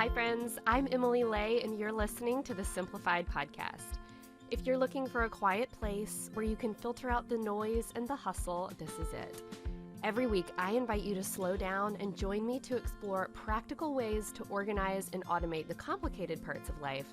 Hi, friends. I'm Emily Lay, and you're listening to the Simplified podcast. If you're looking for a quiet place where you can filter out the noise and the hustle, this is it. Every week, I invite you to slow down and join me to explore practical ways to organize and automate the complicated parts of life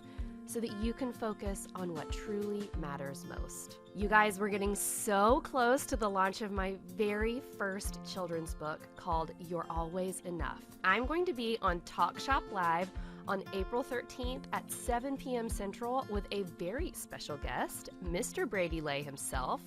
so that you can focus on what truly matters most. You guys, we're getting so close to the launch of my very first children's book called You're Always Enough. I'm going to be on Talk Shop Live on April 13th at 7 p.m. Central with a very special guest, Mr. Brady Lay himself.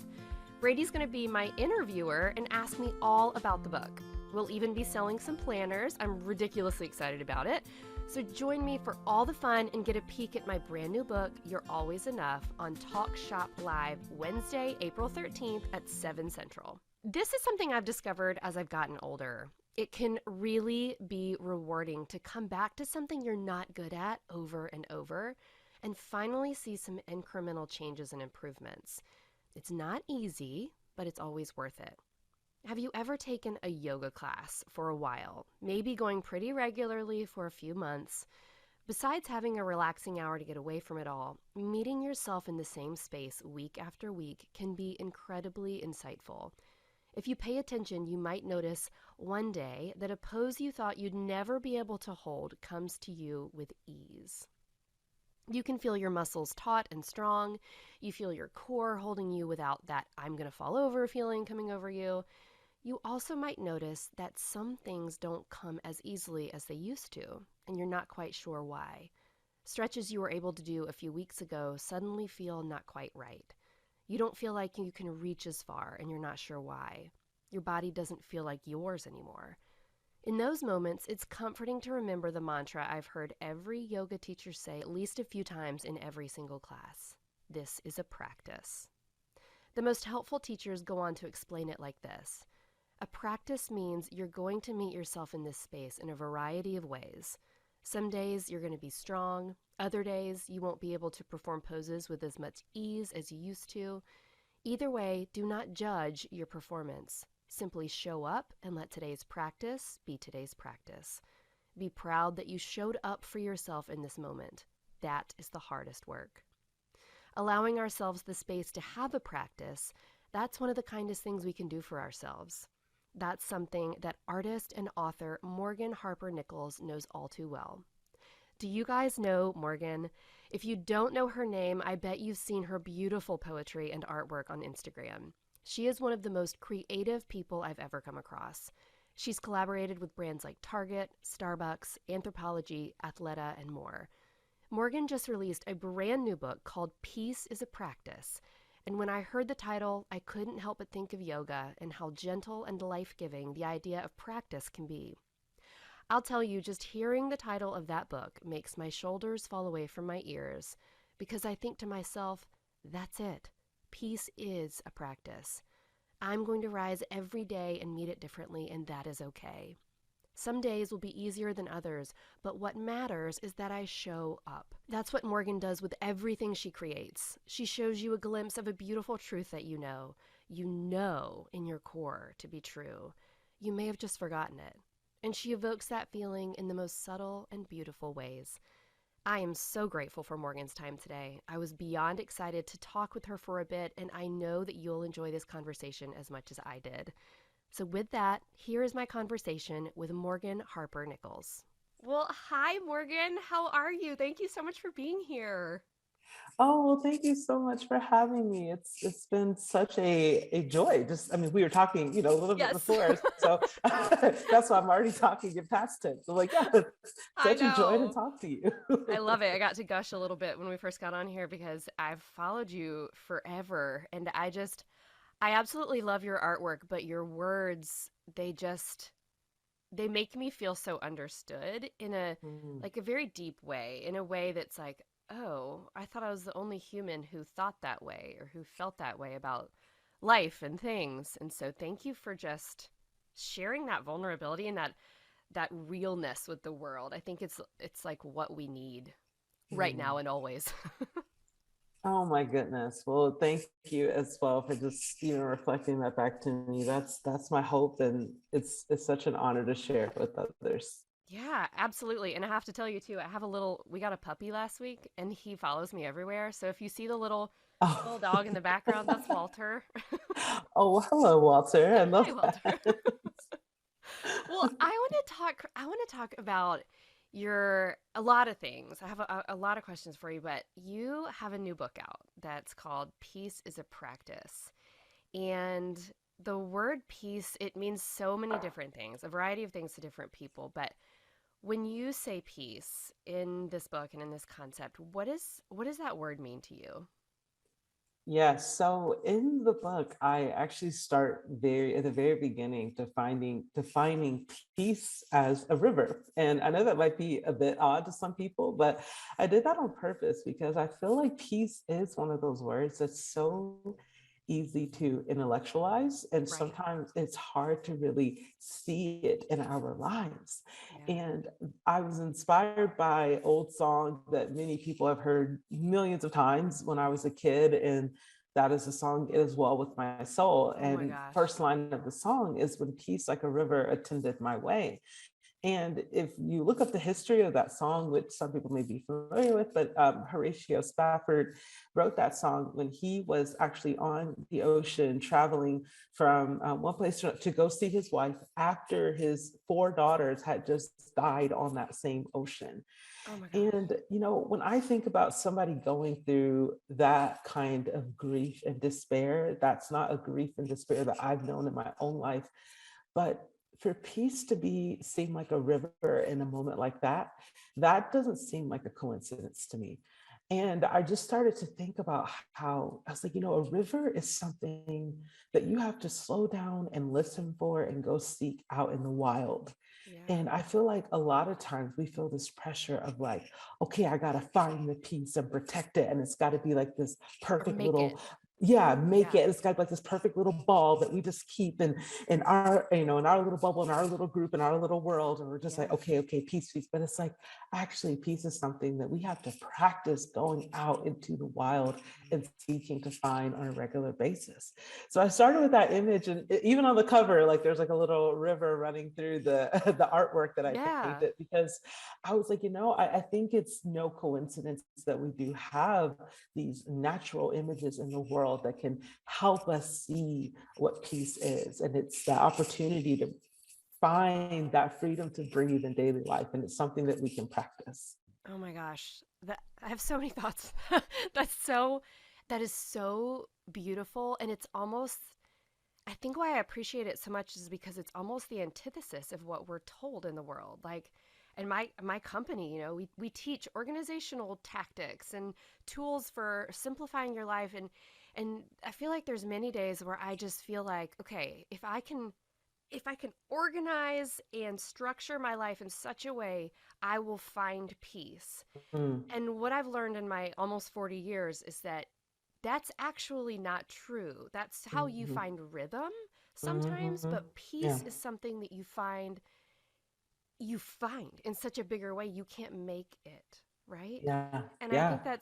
Brady's going to be my interviewer and ask me all about the book. We'll even be selling some planners. I'm ridiculously excited about it. So join me for all the fun and get a peek at my brand new book, You're Always Enough, on Talk Shop Live Wednesday, April 13th at 7 Central. This is something I've discovered as I've gotten older. It can really be rewarding to come back to something you're not good at over and over and finally see some incremental changes and improvements. It's not easy, but it's always worth it. Have you ever taken a yoga class for a while, maybe going pretty regularly for a few months? Besides having a relaxing hour to get away from it all, meeting yourself in the same space week after week can be incredibly insightful. If you pay attention, you might notice one day that a pose you thought you'd never be able to hold comes to you with ease. You can feel your muscles taut and strong. You feel your core holding you without that I'm going to fall over feeling coming over you. You also might notice that some things don't come as easily as they used to, and you're not quite sure why. Stretches you were able to do a few weeks ago suddenly feel not quite right. You don't feel like you can reach as far, and you're not sure why. Your body doesn't feel like yours anymore. In those moments, it's comforting to remember the mantra I've heard every yoga teacher say at least a few times in every single class. This is a practice. The most helpful teachers go on to explain it like this. A practice means you're going to meet yourself in this space in a variety of ways. Some days you're going to be strong. Other days you won't be able to perform poses with as much ease as you used to. Either way, do not judge your performance. Simply show up and let today's practice be today's practice. Be proud that you showed up for yourself in this moment. That is the hardest work. Allowing ourselves the space to have a practice, that's one of the kindest things we can do for ourselves. That's something that artist and author Morgan Harper Nichols knows all too well. Do you guys know Morgan? If you don't know her name, I bet you've seen her beautiful poetry and artwork on Instagram. She is one of the most creative people I've ever come across. She's collaborated with brands like Target, Starbucks, Anthropologie, Athleta, and more. Morgan just released a brand new book called Peace is a Practice. And when I heard the title, I couldn't help but think of yoga and how gentle and life-giving the idea of practice can be. I'll tell you, just hearing the title of that book makes my shoulders fall away from my ears because I think to myself, that's it. Peace is a practice. I'm going to rise every day and meet it differently, and that is okay. Some days will be easier than others, but what matters is that I show up. That's what Morgan does with everything she creates. She shows you a glimpse of a beautiful truth that you know in your core to be true. You may have just forgotten it. And she evokes that feeling in the most subtle and beautiful ways. I am so grateful for Morgan's time today. I was beyond excited to talk with her for a bit, and I know that you'll enjoy this conversation as much as I did. So with that, here is my conversation with Morgan Harper Nichols. Well, hi, Morgan. How are you? Thank you so much for being here. Oh, well, thank you so much for having me. It's been such a joy. We were talking, a little bit Yes. before, so that's why I'm already talking in past tense. I'm like, yeah, it's I such a joy to know. talk to you. I love it. I got to gush a little bit when we first got on here because I've followed you forever. And I absolutely love your artwork, but your words, they make me feel so understood in Mm. a very deep way, in a way that's like, oh, I thought I was the only human who thought that way or who felt that way about life and things. And so thank you for just sharing that vulnerability and that realness with the world. I think it's like what we need right now Mm. and always. Oh my goodness. Well, thank you as well for just, reflecting that back to me. That's my hope, and it's such an honor to share it with others. Yeah, absolutely. And I have to tell you too, we got a puppy last week and he follows me everywhere. So if you see the little Oh, dog in the background, that's Walter. oh, hello, Walter. I Hi, love Walter. that. Well, I want to talk about your a lot of things. I have a lot of questions for you, but you have a new book out that's called Peace is a Practice. And the word peace, it means so many different things, a variety of things to different people, but when you say peace in this book and in this concept, what does that word mean to you? Yes. So in the book, I actually start very at the very beginning defining peace as a river. And I know that might be a bit odd to some people, but I did that on purpose because I feel like peace is one of those words that's so easy to intellectualize. And Right. sometimes it's hard to really see it in our lives. Yeah. And I was inspired by old song that many people have heard millions of times when I was a kid. And that is the song "It Is Well With My Soul." Oh my And gosh. first line of the song is "When peace like a river attended my way." And if you look up the history of that song, which some people may be familiar with, but Horatio Spafford wrote that song when he was actually on the ocean traveling from one place to go see his wife after his four daughters had just died on that same ocean. Oh my gosh. And, when I think about somebody going through that kind of grief and despair, that's not a grief and despair that I've known in my own life. But for peace to seem like a river in a moment like that, that doesn't seem like a coincidence to me. And I just started to think about how I was like, a river is something that you have to slow down and listen for and go seek out in the wild. Yeah. And I feel like a lot of times we feel this pressure of like, okay, I got to find the peace and protect it. And it's got to be like this Or perfect make it. little, yeah, make Yeah. it. It's got like this perfect little ball that we just keep in our, in our little bubble, in our little group, in our little world. And we're just like, Yeah. okay, peace, peace. But it's like, actually, peace is something that we have to practice going out into the wild and seeking to find on a regular basis. So I started with that image, and even on the cover, like there's like a little river running through the the artwork that I Yeah. painted because I was like, I think it's no coincidence that we do have these natural images in the world that can help us see what peace is, and it's the opportunity to find that freedom to breathe in daily life, and it's something that we can practice. Oh my gosh. I have so many thoughts. That is so beautiful, and it's almost I think why I appreciate it so much is because it's almost the antithesis of what we're told in the world. Like in my company, we teach organizational tactics and tools for simplifying your life, and I feel like there's many days where I just feel like, okay, if I can organize and structure my life in such a way, I will find peace. Mm, And what I've learned in my almost 40 years is that that's actually not true. That's how you mhm, find rhythm sometimes, mhm. but peace Yeah, is something that you find in such a bigger way you can't make it, right? yeah, And I think yeah.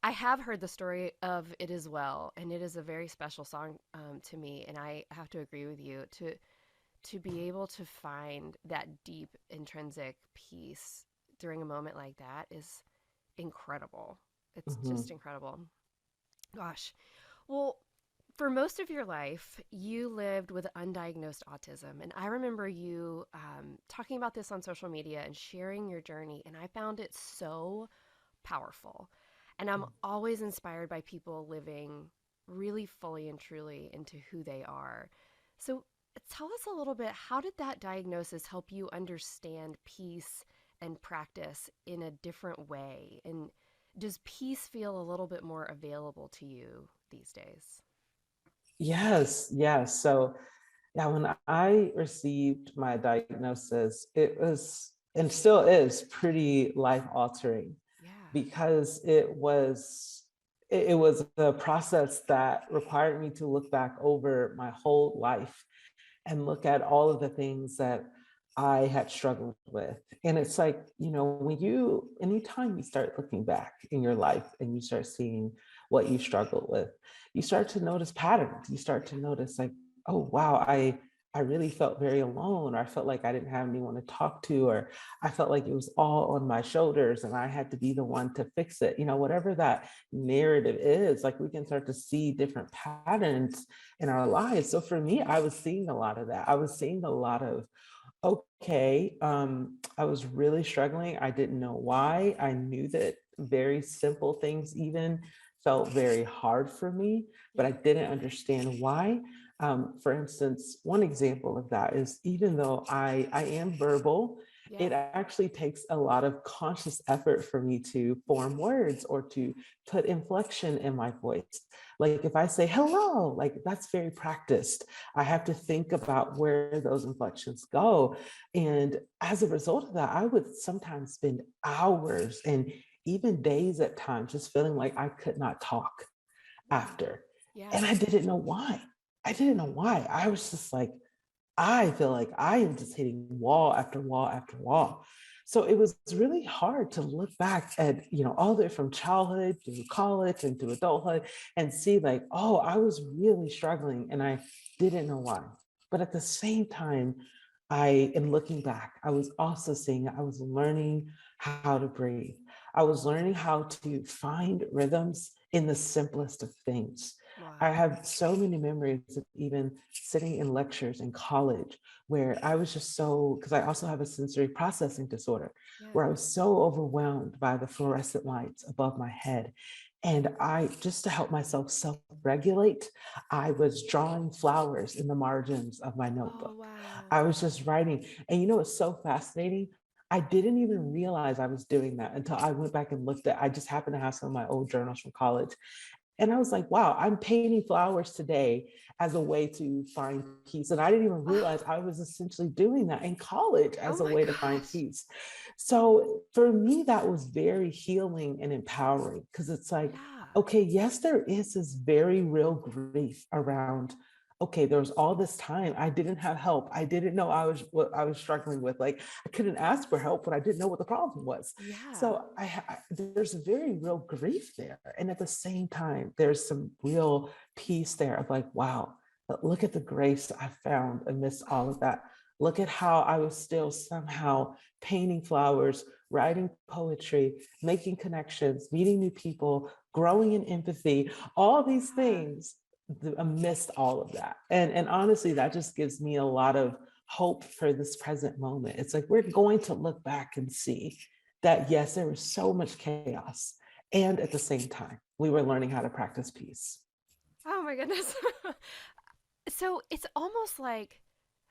I have heard the story of It Is Well, and it is a very special song to me, and I have to agree with you to be able to find that deep intrinsic peace during a moment like that is incredible. It's just Mhm. incredible. Gosh. Well, for most of your life, you lived with undiagnosed autism. And I remember you talking about this on social media and sharing your journey. And I found it so powerful. And I'm always inspired by people living really fully and truly into who they are. So tell us a little bit, how did that diagnosis help you understand peace and practice in a different way? And does peace feel a little bit more available to you these days? Yes, yes. So, yeah, when I received my diagnosis, it was and still is pretty life altering Yeah. because it was a process that required me to look back over my whole life and look at all of the things that I had struggled with. And it's like, anytime you start looking back in your life and you start seeing what you struggled with, you start to notice patterns. You start to Yeah. notice like, oh wow, I really felt very alone, or I felt like I didn't have anyone to talk to, or I felt like it was all on my shoulders and I had to be the one to fix it. Whatever that narrative is, like we can start to see different patterns in our lives. So for me, I was seeing a lot of that. I was seeing a lot of, okay, I was really struggling. I didn't know why. I knew that very simple things even felt very hard for me, but Yeah. I didn't understand why. For instance, one example of that is even though I am verbal, Yeah. it actually takes a lot of conscious effort for me to form words or to put inflection in my voice. Like if I say hello, like that's very practiced. I have to think about where those inflections go. And as a result of that, I would sometimes spend hours and even days at times just feeling like I could not talk Wow. after. Yeah. And I didn't know why. I didn't know why. I was just like, I feel like I am just hitting wall after wall after wall. So it was really hard to look back at, all the way from childhood to college and to adulthood and see like, oh, I was really struggling and I didn't know why. But at the same time, in looking back, I was also seeing I was learning how to breathe. I was learning how to find rhythms in the simplest of things. I Wow. have so many memories of even sitting in lectures in college where I was just so, because I also have a sensory processing disorder, Yeah. where I was so overwhelmed by the fluorescent lights above my head. And just to help myself self regulate, I was drawing flowers in the margins of my Oh, notebook. wow. I was just writing. And it's so fascinating. I didn't even realize I was doing that until I went back and looked at, I just happened to have some of my old journals from college. And I was like, wow, I'm painting flowers today as a way to find peace. And I didn't even realize Oh, I was essentially doing that in college oh as a my way to find gosh. peace. So for me, that was very healing and empowering because it's like, Yeah. okay, yes, there is this very real grief around. Okay, there was all this time I didn't have help. I didn't know what I was struggling with. Like I couldn't ask for help, but I didn't know what the problem was. Yeah. So there's a very real grief there. And at the same time, there's some real peace there of like, wow, look at the grace I found amidst all of that. Look at how I was still somehow painting flowers, writing poetry, making connections, meeting new people, growing in empathy, all these Yeah. things amidst all of that. And honestly, that just gives me a lot of hope for this present moment. It's like we're going to look back and see that yes, there was so much chaos. And at the same time, we were learning how to practice peace. Oh my goodness. So it's almost like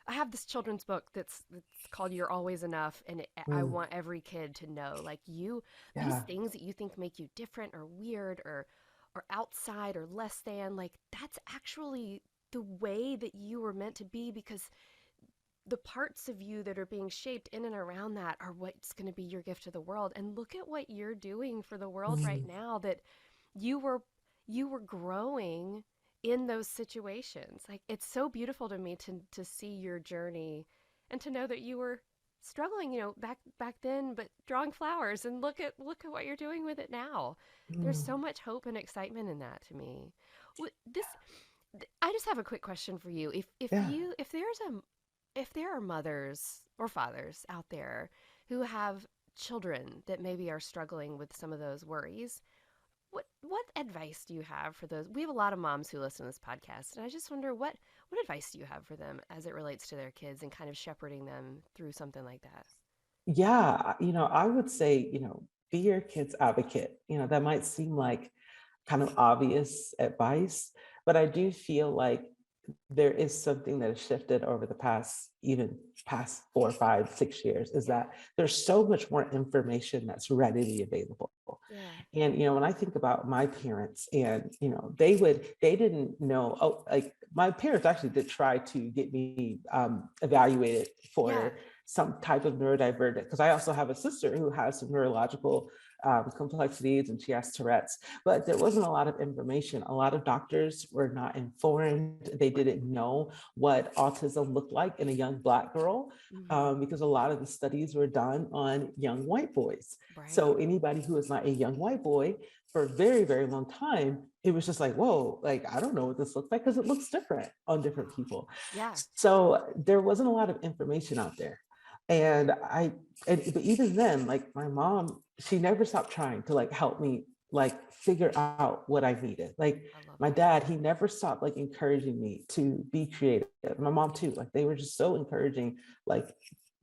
I have this children's book that's called You're Always Enough, and I Mm, want every kid to know, like these yeah. things that you think make you different or weird or outside or less than, like that's actually the way that you were meant to be, because the parts of you that are being shaped in and around that are what's going to be your gift to the world. And look at what you're doing for the world right Mm, now, that you were you were growing in those situations. Like it's so beautiful to me to see your journey and to know that you were struggling, back then, but drawing flowers, and look at what you're doing with it now. There's mm, so much hope and excitement in that to me. This I just have a quick question for you. yeah. If there are mothers or fathers out there who have children that maybe are struggling with some of those worries, what advice do you have for those? We have a lot of moms who listen to this podcast, and I just wonder what advice do you have for them as it relates to their kids and kind of shepherding them through something like that? Yeah. I would say, be your kid's advocate. That might seem like kind of obvious advice, but I do feel like there is something that has shifted over the past 4, 5, 6 years, is Yeah. that there's so much more information that's readily available. Yeah. And when I think about my parents, and they didn't know. Oh, like my parents actually did try to get me evaluated Yeah. for some type of neurodivergent, because I also have a sister who has some neurological complexities and she has Tourette's, but there wasn't a lot of information. A lot of doctors were not informed. They didn't know what autism looked like in a young Black girl, Hmm. because a lot of the studies were done on young white boys. Right. So anybody who is not a young white boy for a very, very long time, it was just like, whoa, like, I don't know what this looks like because it looks different on different people. Yeah. So there wasn't a lot of information out there. And but even then, like my mom, she never stopped trying to like help me like figure out what I needed. Like I love my that. dad, he never stopped like encouraging me to be creative. My mom too, like they were just so encouraging. Like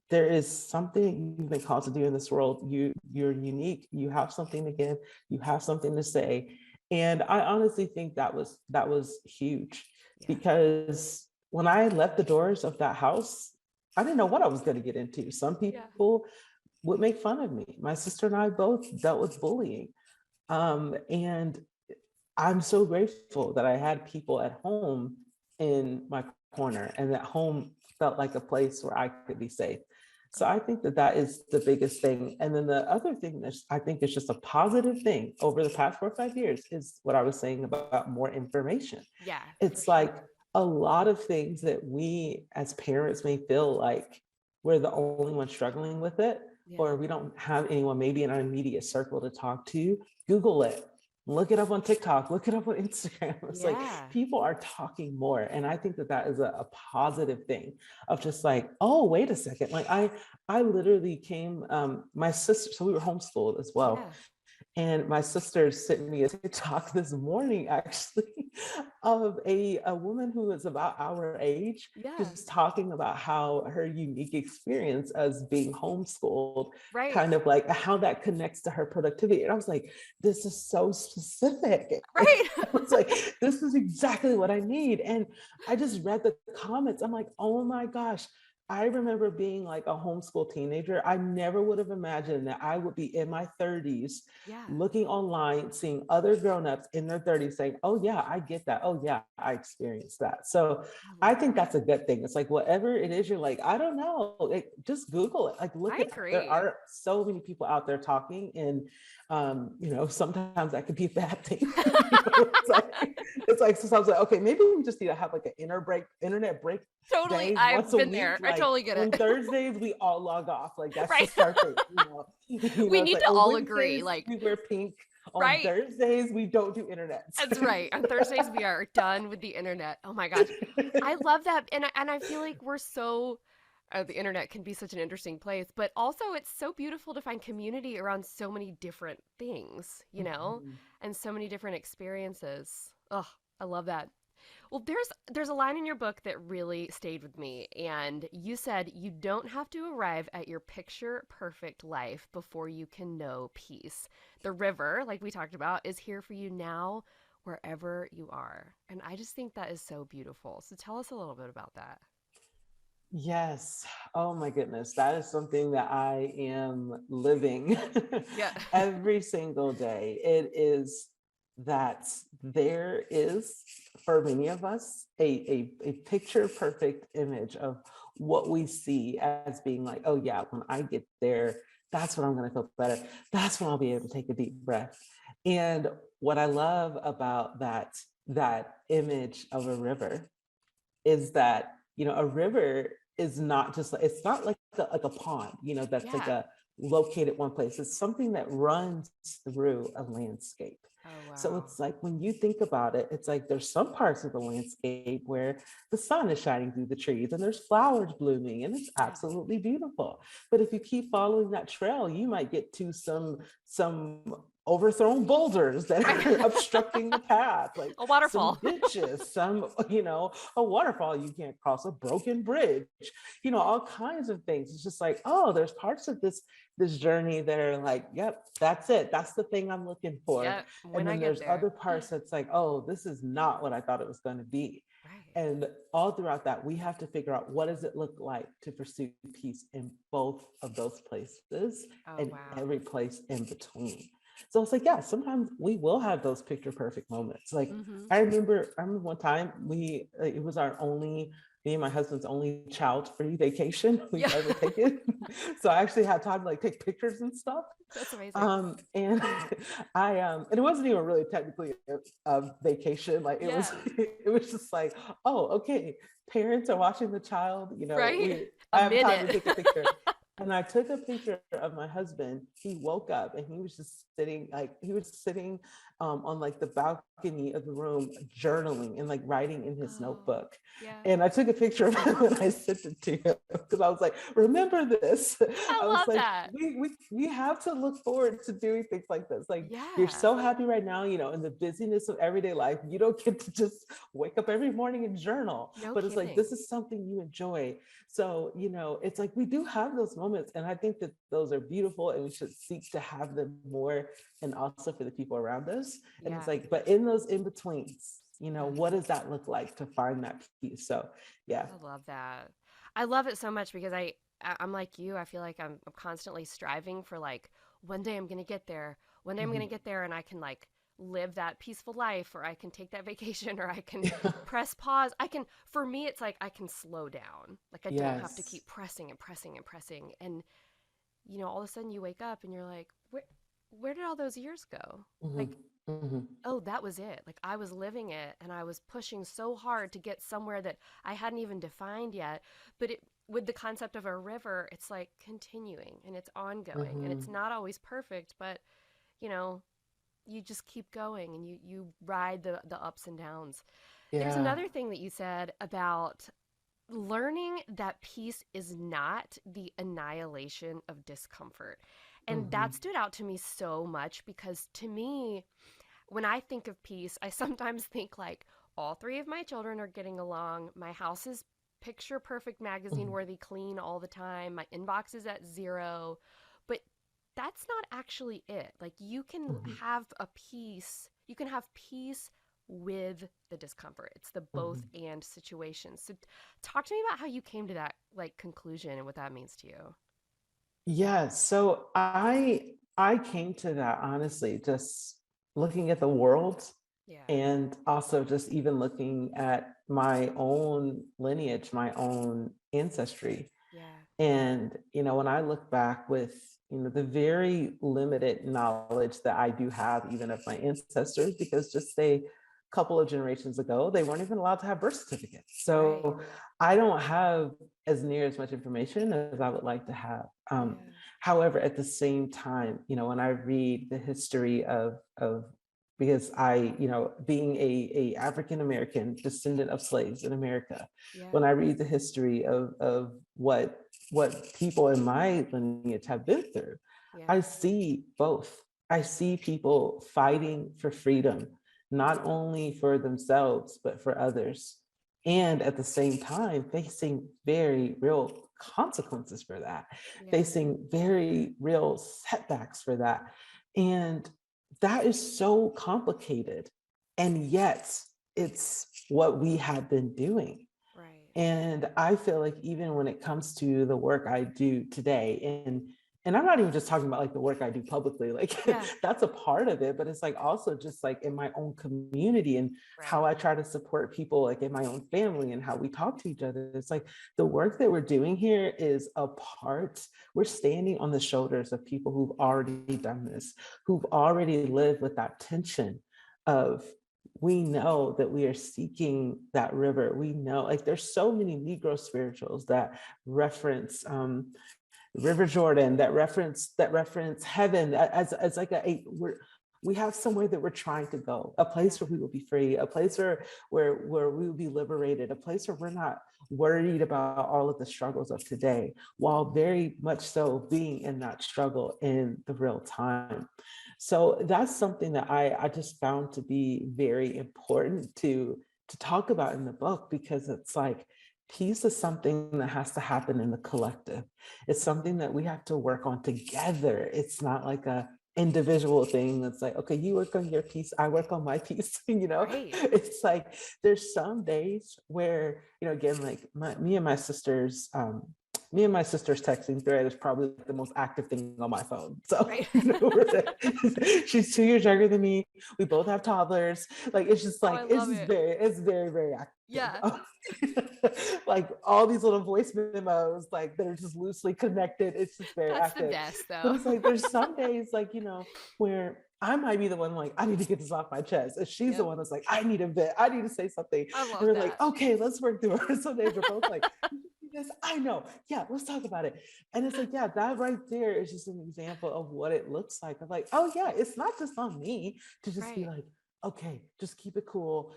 there is something you've been called to do in this world. You're unique. You have something to give. You have something to say. And I honestly think that was huge Yeah. because when I left the doors of that house, I didn't know what I was going to get into. Some Yeah. people would make fun of me. My sister and I both dealt with bullying. And I'm so grateful that I had people at home in my corner and that home felt like a place where I could be safe. So I think that that is the biggest thing. And then the other thing that I think is just a positive thing over the past 4 or 5 years is what I was saying about more information. Yeah, for It's like sure. a lot of things that we as parents may feel like we're the only one struggling with it, Yeah. or we don't have anyone maybe in our immediate circle to talk to. Google it, look it up on TikTok, look it up on Instagram. It's like Yeah. people are talking more. And I think that that is a positive thing of just like, oh, wait a second. Like I literally came, my sister, so we were homeschooled as well. Yeah. And my sister sent me a TikTok this morning, actually, of a woman who is about our age, Yeah. just talking about how her unique experience as being homeschooled, Right. kind of like how that connects to her productivity. And I was like, this is so specific. Right. I was like, this is exactly what I need. And I just read the comments. I'm like, oh my gosh. I remember being like a homeschool teenager. I never would have imagined that I would be in my 30s Yeah. looking online, seeing other grown-ups in their 30s saying, oh yeah, I get that. Oh yeah, I experienced that. So I I love think that. that's a good thing. It's like whatever it is, you're like, I don't know. Like, just Google it. Like look I at there agree. are so many people out there talking. And sometimes that could be a bad thing. It's like sometimes like, okay, maybe we just need to have like an internet break Totally. day I've once a been week. there. I Like totally get on it. Thursdays, we all log off. Like that's Right. just our thing. We It's need like to on all agree. Wednesdays, Like, we wear pink. On right. Thursdays, we don't do internet. That's right. On Thursdays, we are done with the internet. Oh my gosh. I love that. And I feel like we're so, the internet can be such an interesting place, but also it's so beautiful to find community around so many different things, Mhm. and so many different experiences. Oh, I love that. Well, there's a line in your book that really stayed with me, and you said you don't have to arrive at your picture perfect life before you can know peace. The river, like we talked about, is here for you now wherever you are. And I just think that is so beautiful. So tell us a little bit about that. Yes. Oh my goodness. That is something that I am living Yeah. every single day. It is that there is, for many of us, a picture perfect image of what we see as being like, oh yeah, when I get there, that's when I'm going to feel better. That's when I'll be able to take a deep breath. And what I love about that image of a river is that a river is not just like, it's not like like a pond, that's like Yeah. a located one place. It's something that runs through a landscape. Oh, So wow. it's like when you think about it, it's like there's some parts of the landscape where the sun is shining through the trees and there's flowers blooming and it's Yeah. absolutely beautiful. But if you keep following that trail, you might get to some overthrown boulders that Right. are obstructing the path, like A some waterfall. ditches, a waterfall you can't cross, a broken bridge, all kinds of things. It's just like, oh, there's parts of this journey that are like, yep, that's it. That's the thing I'm looking for. Yeah. And When I then get there's there. other parts that's like, oh, this is not what I thought it was going to be. Right. And all throughout that, we have to figure out what does it look like to pursue peace in both of those places Oh, and wow. every place in between. So it's like, yeah, sometimes we will have those picture perfect moments. Like Mm-hmm. I remember one time it was me and my husband's only child-free vacation we've Yeah. ever taken. So I actually had time to like take pictures and stuff. That's amazing. And and it wasn't even really technically a vacation. Like it was, Yeah. it was just like, oh, okay, parents are watching the child. Right. I A have time to minute. take a picture. And I took a picture of my husband. He woke up and he was just sitting, like he was sitting on like the balcony of the room, journaling and like writing in his Oh, notebook. yeah. And I took a picture of him and I sent it to him because I was like, remember this. I I was love like, that. we have to look forward to doing things like this. Like you're Yeah. so happy right now, you know, in the busyness of everyday life, you don't get to just wake up every morning and journal, No but it's like, kidding. this is something you enjoy. So, you know, it's like we do have those moments. And I think that those are beautiful and we should seek to have them more and also for the people around us. And it's Yeah. like, but in those in betweens, you know, Yeah. what does that look like to find that peace? So, yeah. I love that. I love it so much because I'm like you. I feel like I'm constantly striving for like one day I'm gonna get there. One day I'm gonna Mhm. get there and I can like live that peaceful life, or I can take that vacation, or I can press pause. I can, for me it's like I can slow down. Like I don't have to Yes. keep pressing and pressing and pressing. And you know, all of a sudden you wake up and you're like, where did all those years go? Hmm. Like, Hmm. oh, that was it. Like I was living it and I was pushing so hard to get somewhere that I hadn't even defined yet. But it, with the concept of a river, it's like continuing and it's ongoing and Hmm. it's not always perfect, but you know, you just keep going and you ride the ups and downs. There's Yeah. another thing that you said about learning that peace is not the annihilation of discomfort. And that Hmm. stood out to me so much because to me, when I think of peace, I sometimes think like all three of my children are getting along. My house is picture perfect, magazine Hmm. worthy, clean all the time. My inbox is at zero. But that's not actually it. Like you can Hmm. have a peace, you can have peace with the discomfort. It's the both Hmm. and situation. So talk to me about how you came to that like conclusion and what that means to you. Yeah. So I came to that honestly, just looking at the world Yeah. and also just even looking at my own lineage, my own ancestry. Yeah. And, you know, when I look back with, you know, the very limited knowledge that I do have, even of my ancestors, because just say a couple of generations ago, they weren't even allowed to have birth certificates. Right. So I don't have as near as much information as I would like to have. Yeah. However, at the same time, you know, when I read the history of because I, you know, being a African American descendant of slaves in America, Yeah. when I read the history of what people in my lineage have been through, Yeah. I see both. I see people fighting for freedom, not only for themselves, but for others. And at the same time, facing very real consequences for that, Yeah. facing very real setbacks for that. And that is so complicated. And yet, it's what we have been doing. Right. And I feel like even when it comes to the work I do today, and I'm not even just talking about like the work I do publicly, like Yeah. that's a part of it, but it's like also just like in my own community and how Right. I try to support people like in my own family and how we talk to each other. It's like the work that we're doing here is a part, we're standing on the shoulders of people who've already done this, who've already lived with that tension of we know that we are seeking that river. We know, like, there's so many Negro spirituals that reference River Jordan, that reference heaven as like we have somewhere that we're trying to go, a Yeah. place where we will be free, a place where we will be liberated, a place where we're not worried about all of the struggles of today, while very much so being in that struggle in the real time. So that's something that I just found to be very important to talk about in the book, because it's like peace is something that has to happen in the collective. It's something that we have to work on together. It's not like a individual thing that's like, okay, you work on your piece, I work on my piece. You know, Right. it's like there's some days where, you know, again, like me and my sister's texting thread is probably the most active thing on my phone. So, Right. you know, she's 2 years younger than me. We both have toddlers. Like, it's just Oh, like, I love it. it's very, very active. Yeah. Like all these little voice memos, like that are just loosely connected. It's just very That's the active. best But though. it's like, there's some days, like, you know, where I might be the one like, I need to get this off my chest. And she's the Yep. one that's like, I need a bit, I need to say something. I And love we're like, that. okay, let's work through it. Some days we're both like, Yes, I know. Yeah, let's talk about it. And it's like, yeah, that right there is just an example of what it looks like. I'm like, oh yeah, it's not just on me to just be Right. like, okay, just keep it cool,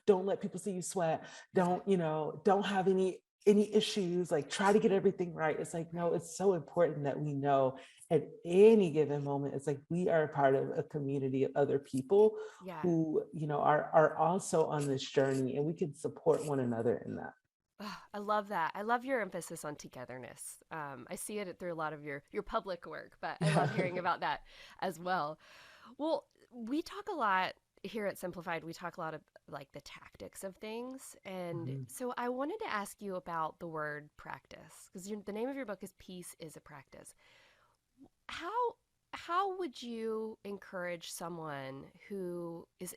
don't let people see you sweat, don't, Exactly. don't have any issues, like try to get everything right. It's like, no, Right. it's so important that we know at any given moment, it's like we are a part of a community of other people Yeah. who, are also on this journey, and we can support one another in that. Ugh, I love that. I love your emphasis on togetherness. I see it through a lot of your public work, but I love hearing about that as well. Well, we talk a lot here at Simplified. We talk a lot of like the tactics of things, and Mhm. so I wanted to ask you about the word practice because the name of your book is "Peace is a Practice." How how would you encourage someone who is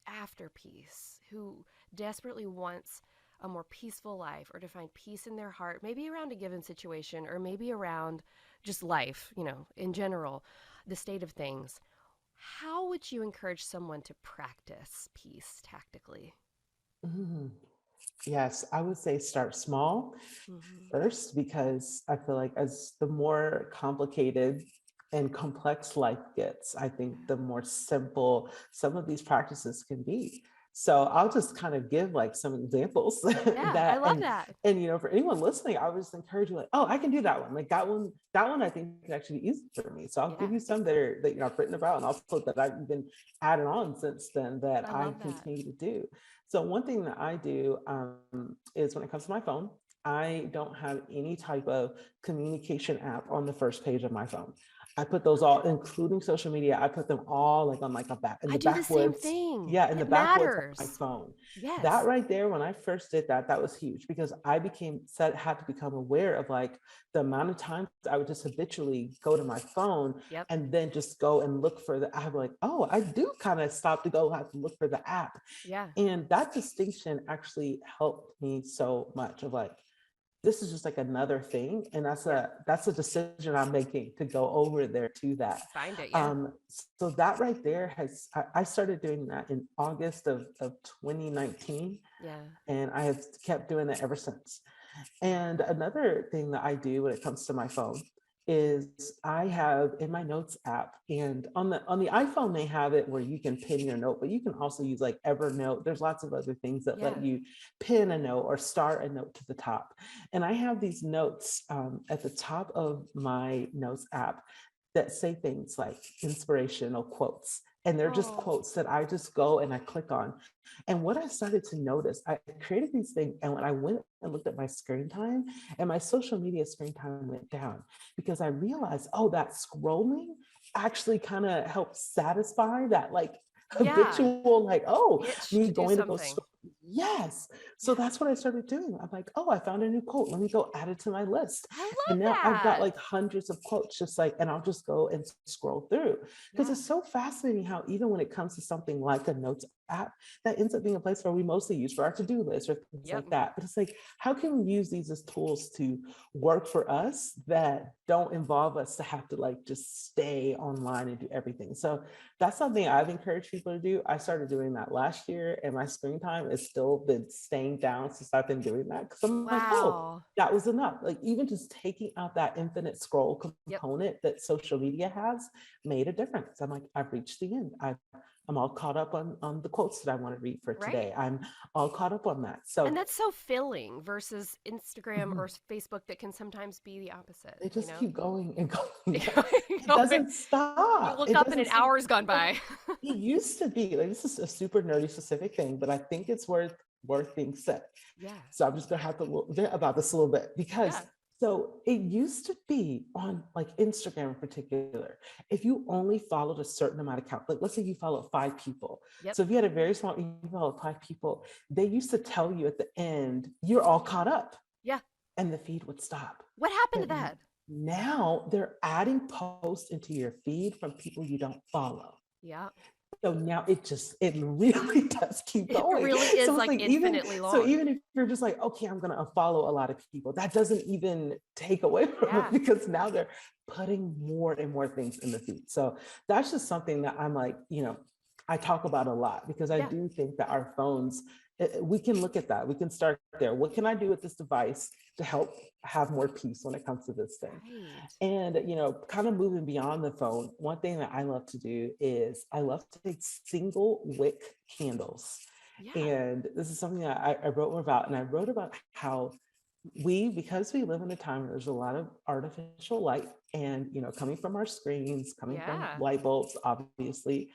after peace, who desperately wants a more peaceful life or to find peace in their heart, maybe around a given situation or maybe around just life, in general, the state of things? How would you encourage someone to practice peace tactically? Mhm. Yes, I would say start small Hmm. first, because I feel like as the more complicated and complex life gets, I think the more simple some of these practices can be. So I'll just kind of give like some examples Yeah, I that love that. and for anyone listening, I would just encourage you like, oh, I can do that one. Like that one I think can actually be easy for me. So I'll give Yeah, you some that I've written about, and also that I've been added on since then that I I love that. continue to do. So one thing that I do is when it comes to my phone, I don't have any type of communication app on the first page of my phone. I put those all, including social media. I put them all like on like a back in I the do the same backwoods. thing. Yeah, in the It backwoods of my matters. phone. That Yes. right there, when I first did that, that was huge because I had to become aware of like the amount of times I would just habitually go to my phone Yep. and then just go and look for the. I'm like, oh, I do kind of stop to go have to look for the app, Yeah. and that distinction actually helped me so much of like, this is just like another thing. And that's Yep. a decision I'm making to go over there to that. Find it. Yeah. Um, so that right there I started doing that in August of 2019. Yeah. And I have kept doing it ever since. And another thing that I do when it comes to my phone is I have in my notes app, and on the iPhone they have it where you can pin your note, but you can also use like Evernote. There's lots of other things that let Yeah. you pin a note or start a note to the top. And I have these notes at the top of my notes app that say things like inspirational quotes. And they're just Oh, quotes that I just go and I click on. And what I started to notice, I created these things. And when I went and looked at my screen time, and my social media screen time went down because I realized, oh, that scrolling actually kind of helps satisfy that like yeah. habitual, like, oh, Itch me to do going to go. something. Yes. So Yeah. that's what I started doing. I'm like, oh, I found a new quote. Let me go add it to my list. I And love now I've got that. like hundreds of quotes, just like, and I'll just go and scroll through because Yeah. it's so fascinating how even when it comes to something like a notes app, that ends up being a place where we mostly use for our to-do list or things Yep. like that. But it's like, how can we use these as tools to work for us that don't involve us to have to like just stay online and do everything? So that's something I've encouraged people to do. I started doing that last year, and my screen time has still been staying down since I've been doing that. Because I'm like, oh, Wow. that was enough. Like even just taking out that infinite scroll Yep. component that social media has made a difference. I'm like, I've reached the end. I'm all caught up on the quotes that I want to read for Right. today. I'm all caught up on that. And So that's so filling versus Instagram mhm, or Facebook that can sometimes be the opposite, they just keep going and going. It Going. doesn't You stop. look It up and doesn't an stop. hour's gone Like, by. it used to be like, this is a super nerdy specific thing, but I think it's worth being said. Yeah. So I'm just gonna have to vent about this a little bit because Yeah. so it used to be on like Instagram in particular, if you only followed a certain amount of count, like let's say you followed 5 people. Yep. So if you had a very small, you followed 5 people, they used to tell you at the end, you're all caught up, Yeah. and the feed would stop. What happened to But that? now they're adding posts into your feed from people you don't follow. Yeah. So now it really does keep It going. really is So it's like like infinitely so long. even if you're just like, okay, I'm gonna unfollow a lot of people, that doesn't even take away from it Yeah. because now they're putting more and more things in the feed. So that's just something that I'm like, I talk about a lot, because I Yeah. do think that our phones, we can look at that. We can start there. What can I do with this device to help have more peace when it comes to this thing? Right. And, kind of moving beyond the phone, one thing that I love to do is I love to take single wick candles. Yeah. And this is something that I wrote more about. And I wrote about how because we live in a time where there's a lot of artificial light and, coming from our screens, coming from Yeah. light bulbs, obviously,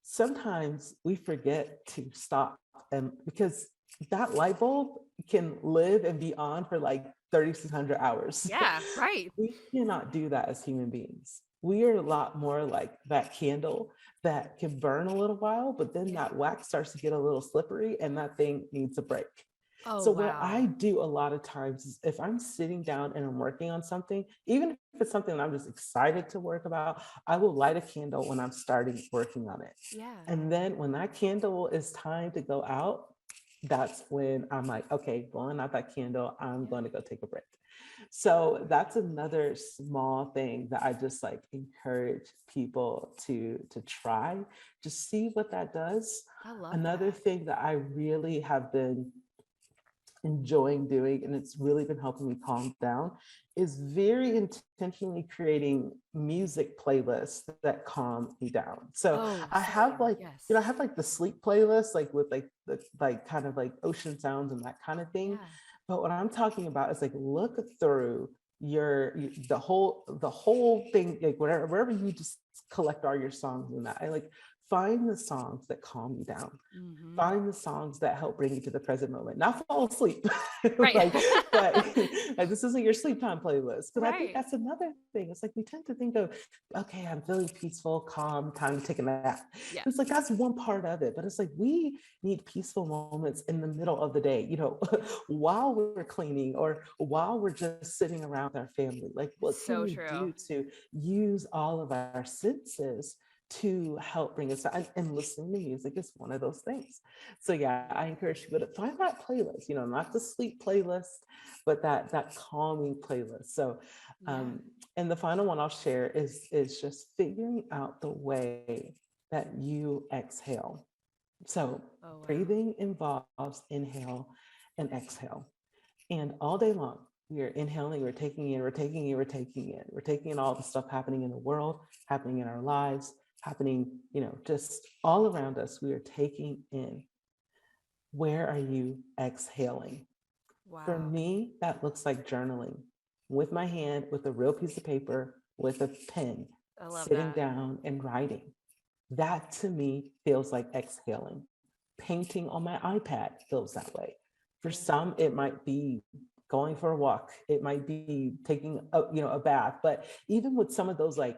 sometimes we forget to stop. And because that light bulb can live and be on for like 3,600 hours. Yeah. Right. We cannot do that as human beings. We are a lot more like that candle that can burn a little while, but then Yeah. that wax starts to get a little slippery and that thing needs a break. Oh, So what I wow. do a lot of times is, if I'm sitting down and I'm working on something, even if it's something that I'm just excited to work about, I will light a candle when I'm starting working on it. Yeah. And then when that candle is time to go out, that's when I'm like, okay, blowing out that candle, I'm Yeah. going to go take a break. So that's another small thing that I just like encourage people to try, to see what that does. I love Another that. thing that I really have been enjoying doing, and it's really been helping me calm down, is very intentionally creating music playlists that calm me down. So Oh, I have same. like, I Yes. have like the sleep playlist, like with like the like kind of like ocean sounds and that kind of thing. Yeah. But what I'm talking about is like, look through the whole thing, like wherever you just collect all your songs and that. I like find the songs that calm you down, Mm-hmm. find the songs that help bring you to the present moment, not fall asleep. Right. like, but like, this isn't your sleep time playlist. Because I think Right. that's another thing. It's like we tend to think of, okay, I'm feeling peaceful, calm, time to take a nap. Yeah. It's like that's one part of it, but it's like we need peaceful moments in the middle of the day, Yeah. while we're cleaning or while we're just sitting around with our family. Like, what can So we true. do to use all of our senses to help bring us down? And listening to music is one of those things. So yeah, I encourage people to find that playlist, not the sleep playlist, but that calming playlist. So Yeah. and the final one I'll share is just figuring out the way that you exhale. So Oh, wow. breathing involves inhale and exhale. And all day long, we are inhaling, we're taking in, we're taking in, we're taking in, we're taking in all the stuff happening in the world, happening in our lives, happening, just all around us. We are taking in. Where are you exhaling? For Wow. me, that looks like journaling with my hand, with a real piece of paper, with a pen, I love sitting that. down and writing. That to me feels like exhaling. Painting on my iPad feels that way. For Yeah. some, it might be going for a walk. It might be taking a bath. But even with some of those like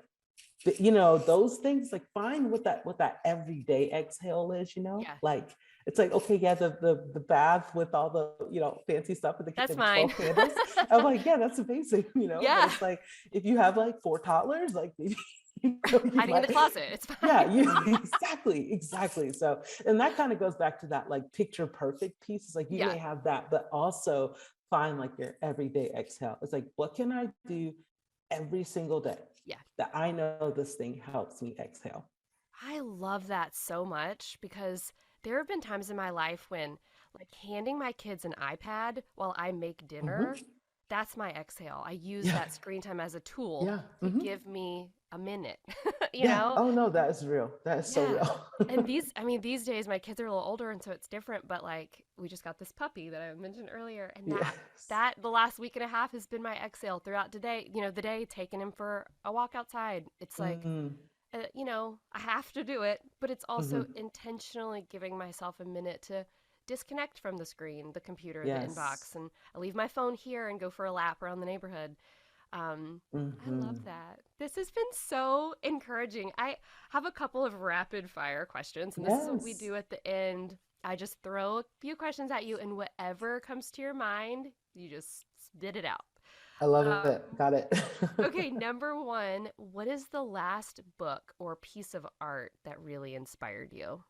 those things, like find what that everyday exhale is, Yeah. like it's like, okay, yeah, the bath with all the fancy stuff in the That's kitchen, mine. 12 candles. I'm like, yeah, that's amazing, but Yeah. it's like if you have like 4 toddlers, like maybe you Hiding in the might, closet. It's yeah, fine. exactly. So, and that kind of goes back to that like picture perfect piece. It's like you Yeah. may have that, but also find like your everyday exhale. It's like, what can I do every single day Yeah. that I know this thing helps me exhale? I love that so much because there have been times in my life when, like, handing my kids an iPad while I make Mhm. dinner, that's my exhale. I use Yeah, that screen time as a tool yeah, to mhm. give me a minute, you Yeah. know? Oh no, that is real. That is so Yeah. real. And these days my kids are a little older and so it's different, but like we just got this puppy that I mentioned earlier and that Yes. that the last week and a half has been my exhale throughout today, the day taking him for a walk outside. It's like Mm, I have to do it, but it's also mhm. intentionally giving myself a minute to disconnect from the screen, the computer, the Yes. inbox, and I leave my phone here and go for a lap around the neighborhood. I love Mhm. that. This has been so encouraging. I have a couple of rapid fire questions, and this is what we Yes. do at the end. I just throw a few questions at you, and whatever comes to your mind, you just spit it out. I love it. Um, Got it. okay, number one, what is the last book or piece of art that really inspired you?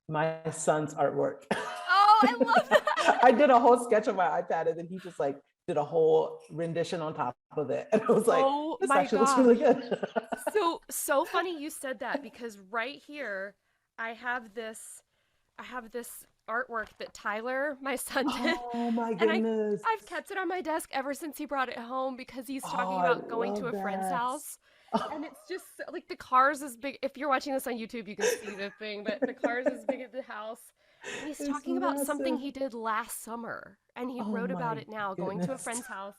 My son's artwork. Oh, I love that. I did a whole sketch on my iPad and then he just like did a whole rendition on top of it. And I was like, Oh this my actually looks really gosh. good. So funny you said that because right here I have this I have this artwork that Tyler, my son, did, Oh my and goodness. I've kept it on my desk ever since he brought it home because he's Oh, talking I about going to love a friend's that. house. And it's just like the car's as big. If you're watching this on YouTube, you can see the thing, but the car's as big as the house. And he's It's talking about something massive. he did last summer. And he Oh wrote about my it now, going to a goodness. friend's house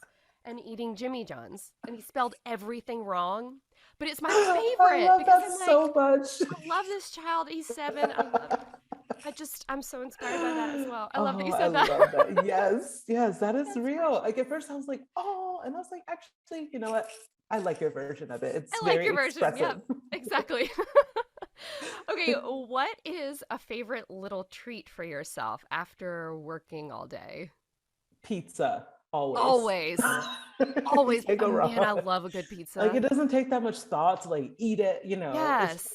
and eating Jimmy John's. And he spelled everything wrong. But it's my I favorite love because that I'm like, so much. I love this child. He's 7. I'm so inspired by that as well. I love that Oh, you I said that. love that. Yes, yes, that is That's real. precious. Like at first I was like, oh, and I was like, actually, you know what? I like your version of it. It's I like very your version. expressive. Yep, exactly. Okay, what is a favorite little treat for yourself after working all day? Pizza, always. Always. You Always. can't Oh go man, I wrong. love a good Like it pizza. doesn't take that much thought to like eat it, you know. Yes.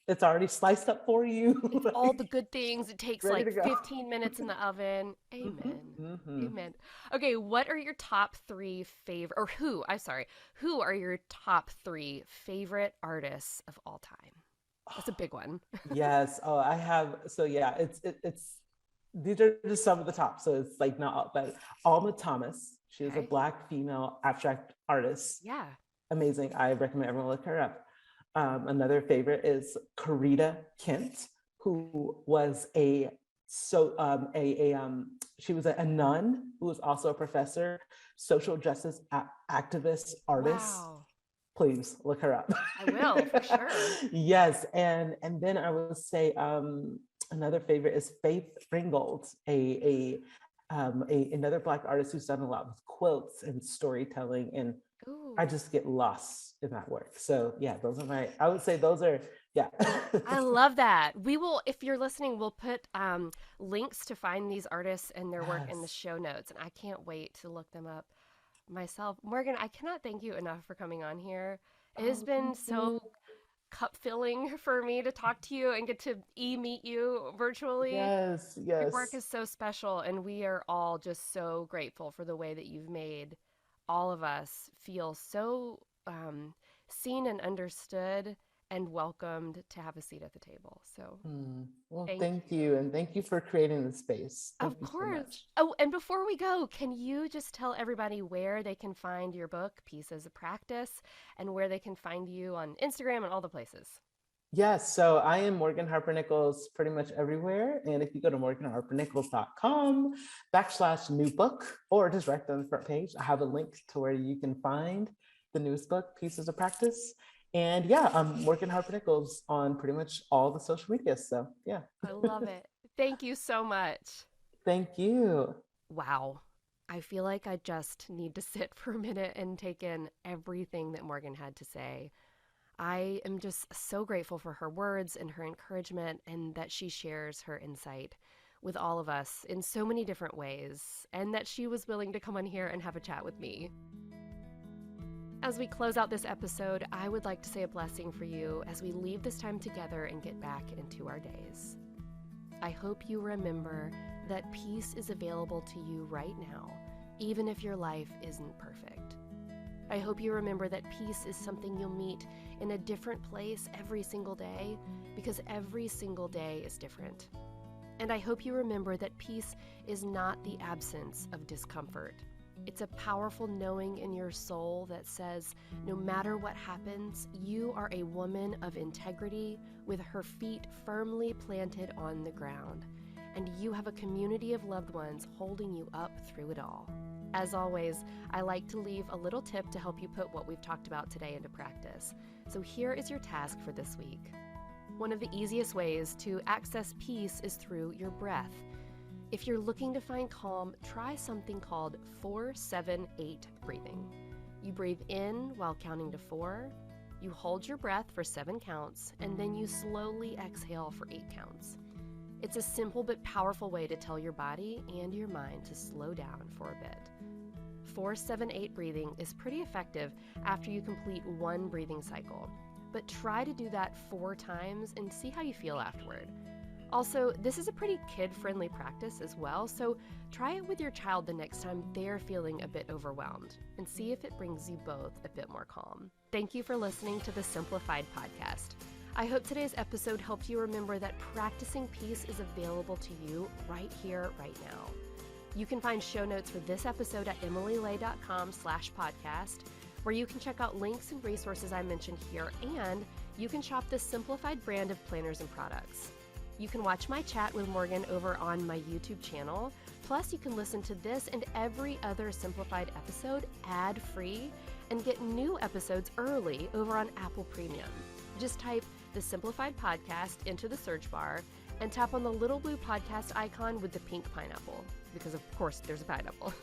It's already sliced up for you, It's all the like good things. It takes ready like to go. 15 minutes in the oven. Hmm. Amen. Hmm. Amen. Okay, what are your top 3 favorite or who are your top 3 favorite artists of all time? That's a big one. Yes. Oh, I have. So yeah, it's these are just some of the top. So it's like not all, but Alma Thomas. She is a Okay. Black female abstract artist. Yeah. Amazing. I recommend everyone look her up. Another favorite is Corita Kent, who was she was a nun who was also a professor, social justice activist, artist. Wow. Please look her up. I will for sure. Yes, and then I would say another favorite is Faith Ringgold, another Black artist who's done a lot with quilts and storytelling, and I Ooh. just get lost in that work. So yeah, those are I would say those are, yeah. I love that. We will, if you're listening, we'll put links to find these artists and their work in the Yes. show notes. And I can't wait to look them up myself. Morgan, I cannot thank you enough for coming on here. It has Oh, been thank so you. cup filling for me to talk to you and get to meet you virtually. Yes, Your work yes. is so special, and we are all just so grateful for the way that you've made all of us feel so seen and understood and welcomed to have a seat at the table. So Well, thank thank you. you. And thank you for creating the space. Thank Of you so course. much. Oh, and before we go, can you just tell everybody where they can find your book, Pieces of Practice, and where they can find you on Instagram and all the places? Yes, so I am Morgan Harper Nichols pretty much everywhere. And if you go to morganharpernichols.com/new book, or just right on the front page, I have a link to where you can find the newest book, Pieces of Practice. And yeah, I'm Morgan Harper Nichols on pretty much all the social media. So yeah. I love it. Thank you so much. Thank you. Wow. I feel like I just need to sit for a minute and take in everything that Morgan had to say. I am just so grateful for her words and her encouragement, and that she shares her insight with all of us in so many different ways, and that she was willing to come on here and have a chat with me. As we close out this episode, I would like to say a blessing for you as we leave this time together and get back into our days. I hope you remember that peace is available to you right now, even if your life isn't perfect. I hope you remember that peace is something you'll meet in a different place every single day, because every single day is different. And I hope you remember that peace is not the absence of discomfort. It's a powerful knowing in your soul that says, no matter what happens, you are a woman of integrity with her feet firmly planted on the ground, and you have a community of loved ones holding you up through it all. As always, I like to leave a little tip to help you put what we've talked about today into practice. So here is your task for this week. One of the easiest ways to access peace is through your breath. If you're looking to find calm, try something called 4-7-8 breathing. You breathe in while counting to 4, you hold your breath for 7 counts, and then you slowly exhale for 8 counts. It's a simple but powerful way to tell your body and your mind to slow down for a bit. 4-7-8 breathing is pretty effective after you complete one breathing cycle, but try to do that 4 times and see how you feel afterward. Also, this is a pretty kid-friendly practice as well, so try it with your child the next time they're feeling a bit overwhelmed and see if it brings you both a bit more calm. Thank you for listening to the Simplified podcast. I hope today's episode helped you remember that practicing peace is available to you right here, right now. You can find show notes for this episode at emilylay.com/podcast, where you can check out links and resources I mentioned here, and you can shop the Simplified brand of planners and products. You can watch my chat with Morgan over on my YouTube channel. Plus, you can listen to this and every other Simplified episode ad-free and get new episodes early over on Apple Premium. Just type the Simplified podcast into the search bar and tap on the little blue podcast icon with the pink pineapple, because of course there's a pineapple.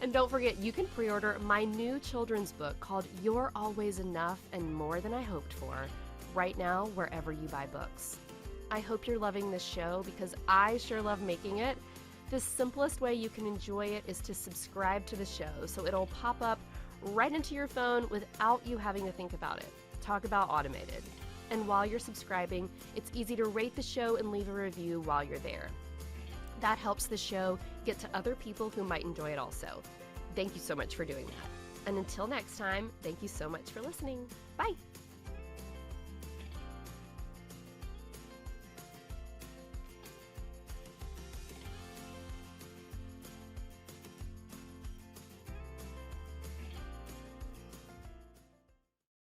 And don't forget, you can pre-order my new children's book called You're Always Enough and More Than I Hoped For right now wherever you buy books. I hope you're loving this show because I sure love making it. The simplest way you can enjoy it is to subscribe to the show so it'll pop up right into your phone without you having to think about it. Talk about automated. And while you're subscribing, it's easy to rate the show and leave a review while you're there. That helps the show get to other people who might enjoy it also. Thank you so much for doing that. And until next time, thank you so much for listening. Bye.